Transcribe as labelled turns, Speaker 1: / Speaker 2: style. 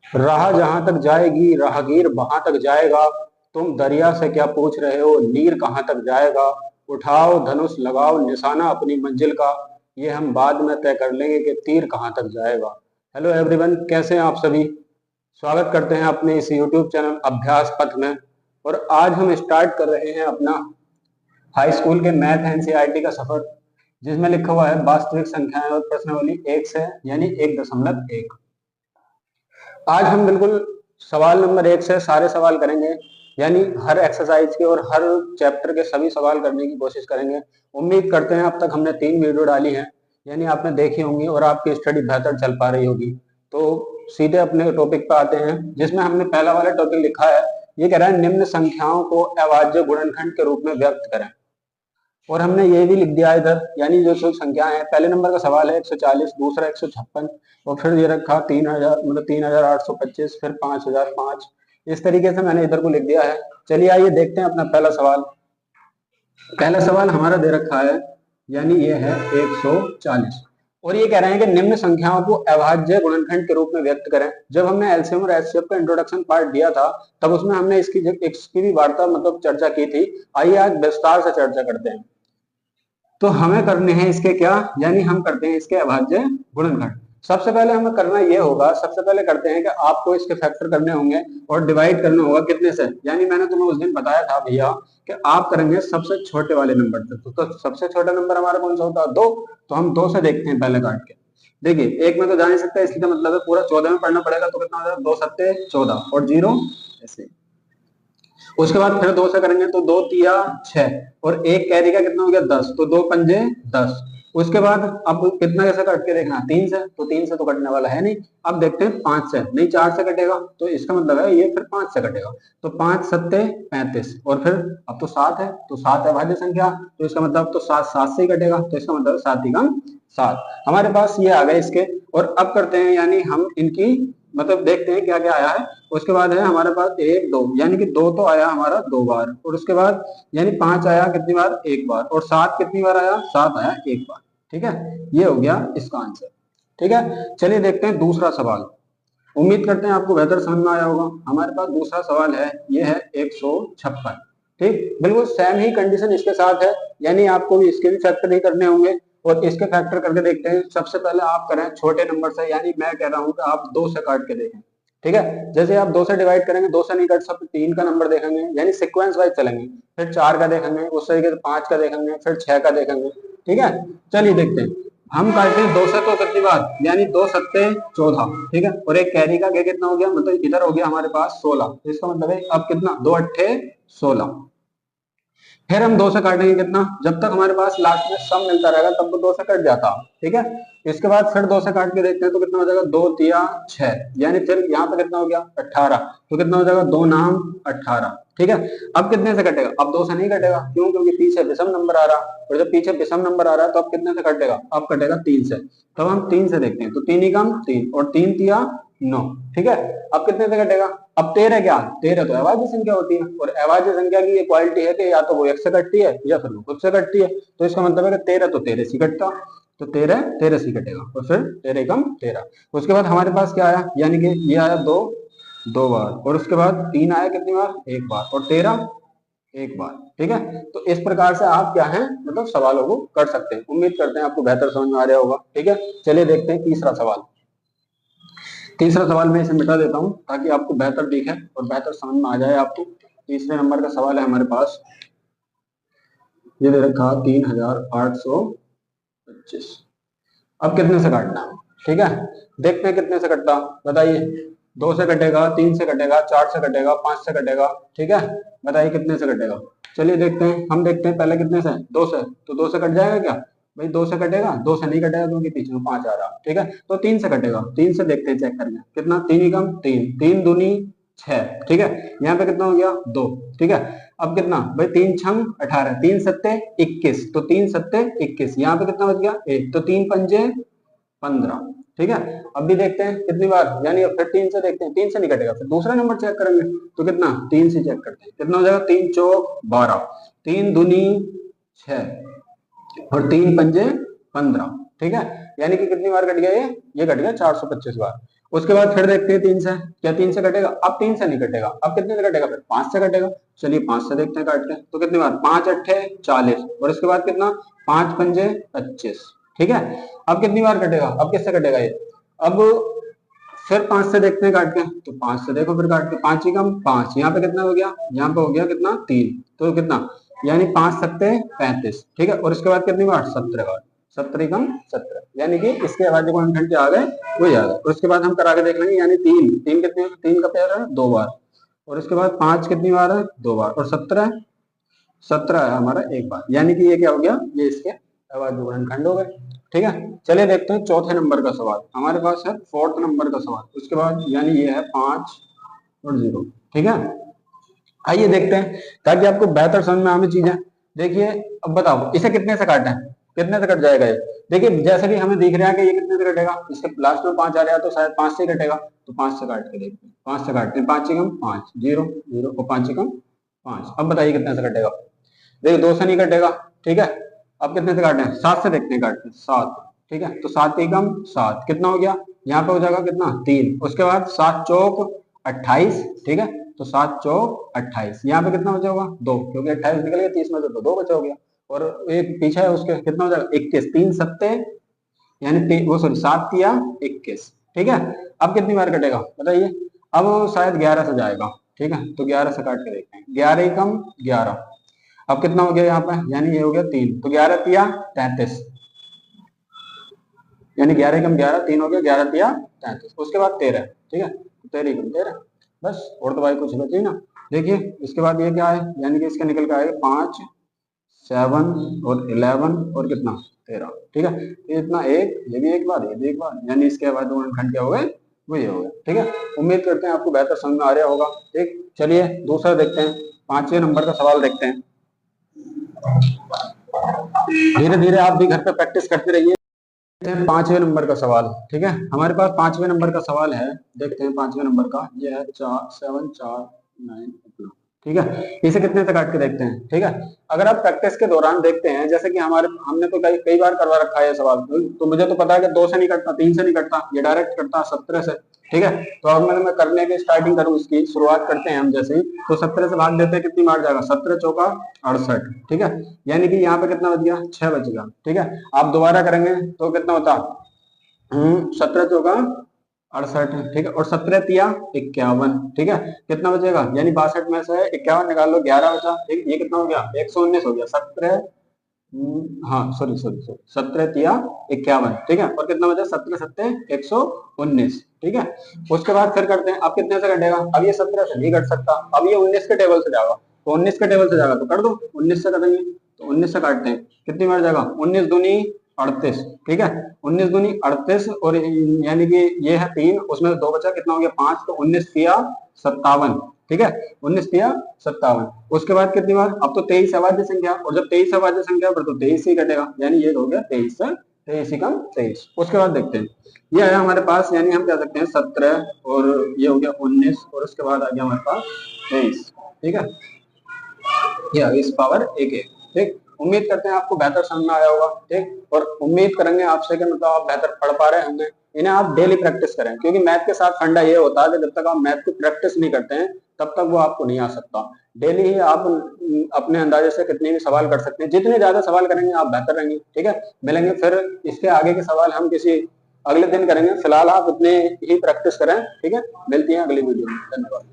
Speaker 1: राह जहां तक जाएगी राहगीर वहां तक जाएगा। तुम दरिया से क्या पूछ रहे हो, नीर कहाँ तक जाएगा। उठाओ धनुष लगाओ निशाना अपनी मंजिल का, ये हम बाद में तय कर लेंगे कि तीर कहाँ तक जाएगा। हेलो एवरीवन, कैसे हैं आप सभी। स्वागत करते हैं अपने इस यूट्यूब चैनल अभ्यास पथ में। और आज हम स्टार्ट कर रहे हैं अपना हाई स्कूल के मैथ एनसीईआरटी का सफर, जिसमें लिखा हुआ है वास्तविक संख्याएं और प्रश्नावली 1 से यानी 1.1। आज हम बिल्कुल सवाल नंबर 1 से सारे सवाल करेंगे, यानी हर एक्सरसाइज के और हर चैप्टर के सभी सवाल करने की कोशिश करेंगे। उम्मीद करते हैं अब तक हमने 3 वीडियो डाली हैं, यानी आपने देखी होंगी और आपकी स्टडी बेहतर चल पा रही होगी। तो सीधे अपने टॉपिक पर आते हैं, जिसमें हमने पहला वाला टॉपिक लिखा है। ये कह रहा है निम्न संख्याओं को अभाज्य गुणनखंड के रूप में व्यक्त करें। और हमने ये भी लिख दिया है इधर, यानी जो जो संख्या है, पहले नंबर का सवाल है 140, दूसरा 156, और फिर ये रखा 3000, मतलब 3825, फिर 5005। इस तरीके से मैंने इधर को लिख दिया है। चलिए आइए देखते हैं अपना पहला सवाल। पहला सवाल हमारा दे रखा है, यानी ये है 140, और ये कह रहे हैं कि निम्न संख्याओं को अभाज्य गुणनखंड के रूप में व्यक्त करें। जब हमने एलसीएम और एचसीएफ का इंट्रोडक्शन पार्ट दिया था, तब उसमें हमने इसकी भी वार्ता मतलब चर्चा की थी। आइए आज विस्तार से चर्चा करते हैं। तो हमें करने हैं इसके क्या, यानी हम करते हैं इसके अभाज्य गुणनखंड। सबसे पहले हमें करना ये होगा, सबसे पहले करते हैं कि आपको इसके फैक्टर करने होंगे और डिवाइड करना होगा कितने से। यानी मैंने तुम्हें उस दिन बताया था भैया कि आप करेंगे सबसे छोटे वाले नंबर से। तो सबसे छोटा नंबर हमारा कौन सा होता है, 2। तो हम 2 से देखते हैं पहले काट के। देखिए एक में तो जा नहीं सकता, इसलिए मतलब है पूरा 14 में पढ़ना पड़ेगा। तो कितना हो जाएगा, 2 सत्ते 14 और 0 ऐसे। उसके बाद फिर 2 से करेंगे तो 2 तिया 6, और एक कैरी का कितना हो गया 10, तो 2 पंजे 10। उसके बाद अब कितना कैसे कट के देखना, 3 से, तो 3 से तो कटने वाला है नहीं। अब देखते हैं 5 से, नहीं 4 से कटेगा, तो इसका मतलब है ये फिर 5 से कटेगा। तो 5 सत्ते 35, और फिर अब तो 7 है, तो 7 है भाज्य संख्या, तो इसका मतलब तो 7 7 से ही कटेगा, तो इसका मतलब 7 ही कम 7। हमारे पास ये आ गए इसके। और अब करते हैं, यानी हम इनकी मतलब देखते हैं क्या क्या आया है। उसके बाद है हमारे पास 1 2, यानी कि 2 तो आया हमारा 2 बार, और उसके बाद यानी 5 आया कितनी बार, 1 बार, और 7 कितनी बार आया, 7 आया 1 बार। ठीक है, ये हो गया इसका आंसर। ठीक है, चलिए देखते हैं दूसरा सवाल। उम्मीद करते हैं आपको बेहतर समझ में आया होगा। हमारे पास दूसरा सवाल है, ये है 156। ठीक, बिल्कुल सेम ही कंडीशन इसके साथ है, यानी आपको भी इसके भी फैक्टर ही करने होंगे। और इसके फैक्टर करके देखते हैं। सबसे पहले आप करें छोटे नंबर से, यानी मैं कह रहा हूं कि आप 2 से काट के देखें। ठीक है, जैसे आप 2 से डिवाइड करेंगे, 2 से नहीं कट सकते, 3 का नंबर देखेंगे, यानी सीक्वेंस वाइज चलेंगे। फिर 4 का देखेंगे, उस तरीके से 5 का देखेंगे, फिर 6 का देखेंगे। ठीक है, चलिए देखते हैं। हम काटते हैं 2 से तो कितनी बार, यानी 2 सत्ते 14। ठीक है, और एक कैरी का कितना हो गया, मतलब इधर हो गया हमारे पास 16। तो इसका मतलब है अब कितना, 2 अट्ठे 16। फिर हम 2 से काटेंगे कितना, जब तक हमारे पास लास्ट में सम मिलता रहेगा तब तो 2 से कट जाता। ठीक है, इसके बाद फिर 2 से काट के देखते हैं तो कितना हो जाएगा, 2 तिया 6, यानी फिर यहाँ पे कितना हो गया 18। तो कितना हो जाएगा, 2 नाम 18। ठीक है, अब कितने से कटेगा, अब 2 से नहीं कटेगा, क्यों, क्योंकि पीछे विषम नंबर आ रहा, और जब पीछे विषम नंबर आ रहा है तो अब कितने से कटेगा, अब कटेगा 3 से। तो हम 3 से देखते हैं, तो 3 ही कम 3, और 3 तिया 9। ठीक है, अब कितने से कटेगा, अब 13 क्या, 13 तो अभाज्य संख्या होती है, और अभाज्य संख्या की ये क्वालिटी है कि या तो वो 1 से कटती है या फिर वो खुद से कटती है। तो इसका मतलब है कि 13 तो 13 से कटता, तो 13 13 से कटेगा, और फिर 13 कम 13। उसके बाद हमारे पास क्या आया, यानी कि ये आया 2 2 बार, और उसके बाद 3 आया कितनी बार, 1 बार, और 13 1 बार। ठीक है, तो इस प्रकार से आप क्या है मतलब सवालों को कर सकते हैं। उम्मीद करते हैं आपको बेहतर समझ में आ रहा होगा। ठीक है, चलिए देखते हैं तीसरा सवाल। तीसरा सवाल मैं इसे मिटा देता हूं ताकि आपको बेहतर दिखे और बेहतर समझ में आ जाए आपको। तीसरे नंबर का सवाल है हमारे पास, ये दे रखा 3825। अब कितने से काटना है, ठीक है, देखते हैं कितने से कटता, बताइए। 2 से कटेगा, 3 से कटेगा, 4 से कटेगा, 5 से कटेगा। ठीक है, बताइए कितने से कटेगा। चलिए देखते हैं, हम देखते हैं पहले कितने से, 2 से। तो 2 से कट जाएगा क्या, भाई 2 से कटेगा, 2 से नहीं कटेगा क्योंकि पीछे में 5 आ रहा। ठीक है, तो 3 से कटेगा, 3 से देखते हैं, चेक करके कितना, 3 ही कम 3, 3 दूनी 6। ठीक है, यहाँ पे कितना हो गया 2। ठीक है, अब कितना भाई, 3 छंग 18, 3 सत्ते 21, तो 3 सत्ते 21, यहाँ पे कितना बच गया 1, तो 3 पंजे 15। ठीक है, अब भी देखते हैं कितनी बार, यानी अब फिर 3 से देखते हैं, 3 से नहीं कटेगा, फिर दूसरा नंबर चेक करेंगे। तो कितना, 3 से चेक करते हैं, कितना हो जाएगा, 3 चौक 12, 3 दूनी 6, और 3 पंजे 15। ठीक है, यानी कि कितनी बार कट गया, ये कट गया 425 बार। उसके बाद फिर देखते हैं 3 से, क्या 3 से कटेगा? अब 3 से नहीं कटेगा, अब कितने से कटेगा? फिर 5 से कटेगा। चलिए 5 से देखते हैं काट के, तो कितनी बार? 5 अट्ठे 40 और उसके बाद कितना? 5 पंजे 25। ठीक है, अब कितनी बार कटेगा? अब किससे कटेगा ये? अब फिर 5 से देखते हैं काट के, तो 5 से देखो फिर काट के, 5 ही कम 5, यहाँ पे कितना हो गया? यहाँ पे हो गया कितना? 3, तो कितना? यानी 5 सत्ते 35। ठीक है, और इसके बाद कितनी बार? 17 बार, 17 कम 17, यानी कि इसके बाद जो घंटे आ गए वही आ गए। और उसके बाद हम करा के देख लेंगे, यानी 3 3 कितने? 3 का पेयर है 2 बार, और उसके बाद 5 कितनी बार है? 2 बार, और 17 17 है हमारा 1 बार, यानी कि ये क्या हो गया? ये इसके अवयव खंड हो गए। ठीक है, चलिए देखते हैं चौथे नंबर का सवाल, हमारे पास है 4th नंबर का सवाल, उसके बाद यानी ये है 5 और 0। ठीक है, आइए देखते हैं ताकि आपको बेहतर समझ में आने चीजें। देखिए अब बताओ इसे कितने से काटे हैं? कितने से कट जाएगा ये? देखिए जैसे कि हमें दिख रहा है कि ये कितने से कटेगा, इसके लास्ट में 5 आ रहा है तो शायद 5 से ही कटेगा, तो 5 से काट के देखते हैं। 5 से काटते हैं, 5 कम 5 0 0 और 5 कम 5। अब बताइए कितने से कटेगा? देखिए 2 से नहीं कटेगा। ठीक है, अब कितने से काटे हैं? 7 से देखते हैं काटते हैं, 7। ठीक है, तो 7 ही कम 7 कितना हो गया? यहाँ पे हो जाएगा कितना? 3। उसके बाद 7 चौक 28। ठीक है, तो 7 चौक 28, यहाँ पे कितना बचा होगा? 2, क्योंकि 28 निकल गया, 30 में से तो 2 बचा हो गया, और एक पीछे है उसके, कितना हो जाएगा? 21। 3 सत्ते यानी वो सॉरी 7 या 21। ठीक है, अब कितनी बार कटेगा बताइए? अब शायद 11 से जाएगा। ठीक है, तो 11 से काट के देखते हैं, 11 ही कम 11। अब कितना हो गया यहाँ पे? यानी ये हो गया 3, तो 11 तिया 33, यानी 11 कम 11 3 हो गया, 11 तिया 33। उसके बाद 13। ठीक है, 13 कम 13, बस, और तो भाई कुछ बची ना। देखिए इसके बाद ये क्या है, यानी कि इसका निकल के आएगा 5 7 और 11 और कितना? 13। ठीक है, ये इतना एक, ये भी एक बार, ये भी एक बार, यानी इसके बाद दो खंड क्या हो गए? वही हो गए। ठीक है, उम्मीद करते हैं आपको बेहतर समझ में आ रहा होगा। ठीक, चलिए दूसरा देखते हैं, 5वें नंबर का सवाल देखते हैं। धीरे धीरे आप भी घर पे प्रैक्टिस करते रहिए। 5वें नंबर का सवाल। ठीक है, हमारे पास 5वें नंबर का सवाल है, देखते हैं 5वें नंबर का, ये है 7 4 9। ठीक है, इसे कितने से काट के देखते हैं। ठीक है, अगर आप प्रैक्टिस के दौरान देखते हैं, जैसे कि हमने तो कई कई बार करवा रखा है ये सवाल, तो मुझे तो पता है कि 2 से नहीं कटता, 3 से नहीं कटता, ये डायरेक्ट कटता 17 से। ठीक है, तो अब मैं करने की स्टार्टिंग करूँ, इसकी शुरुआत करते हैं हम जैसे ही, तो 17 से भाग देते हैं, कितनी बार जाएगा? 17 चौका 68। ठीक है, यानी कि यहाँ पे कितना बच गया? 6 बच गया। ठीक है, आप दोबारा करेंगे तो कितना होता? 17 चौका 68। ठीक है, और 17 तिया 51। ठीक है, कितना बचेगा? यानी 62 में से 51 निकाल लो, 11 बचा। ठीक, ये कितना हो गया? 119 हो गया। 17 हाँ सॉरी सॉरी सॉरी 17 तिया 51। ठीक है, और कितना बचा? 17 सत्ते 119। ठीक है, उसके बाद फिर करते हैं, अब कितने से कटेगा? अब ये 17 से नहीं कट सकता, अब ये 19 के टेबल से जाएगा, तो 19 के टेबल से जाएगा तो कर दो, 19 से कटेंगे, तो 19 से काटते हैं, कितनी बार जाएगा? 19 दूनी 38। ठीक है, 19 दूनी 38, और यानी कि ये है 3, उसमें से 2 बचा, कितना हो गया? 5, तो 19 तिया 57। ठीक है, 19 तिया 57। उसके बाद कितनी बार? अब तो 23 अवाज्य संख्या, और जब 23 अवाज्य संख्या पर तो 23 ही कटेगा, यानी ये हो गया 23 से 23 ही कम 23। उसके बाद देखते हैं, ये है हमारे पास, यानी हम कह सकते हैं 17 और ये हो गया 19, और उसके बाद आ गया हमारे पास 23। ठीक है, ये इस पावर 1 ठीक, उम्मीद करते हैं आपको बेहतर समझ में आया होगा। ठीक, और उम्मीद करेंगे आपसे कि मतलब आप बेहतर पढ़ पा रहे होंगे। इन्हें आप डेली प्रैक्टिस करें, क्योंकि मैथ के साथ फंडा ये होता है कि जब तक आप मैथ को प्रैक्टिस नहीं करते हैं तब तक वो आपको नहीं आ सकता। डेली ही आप अपने अंदाजे से कितने भी सवाल कर सकते हैं, जितने ज्यादा सवाल करेंगे आप बेहतर रहेंगे। ठीक है, मिलेंगे फिर इसके आगे के सवाल हम किसी अगले दिन करेंगे, फिलहाल आप इतने ही प्रैक्टिस करें। ठीक है, मिलती हैं अगली वीडियो में, धन्यवाद।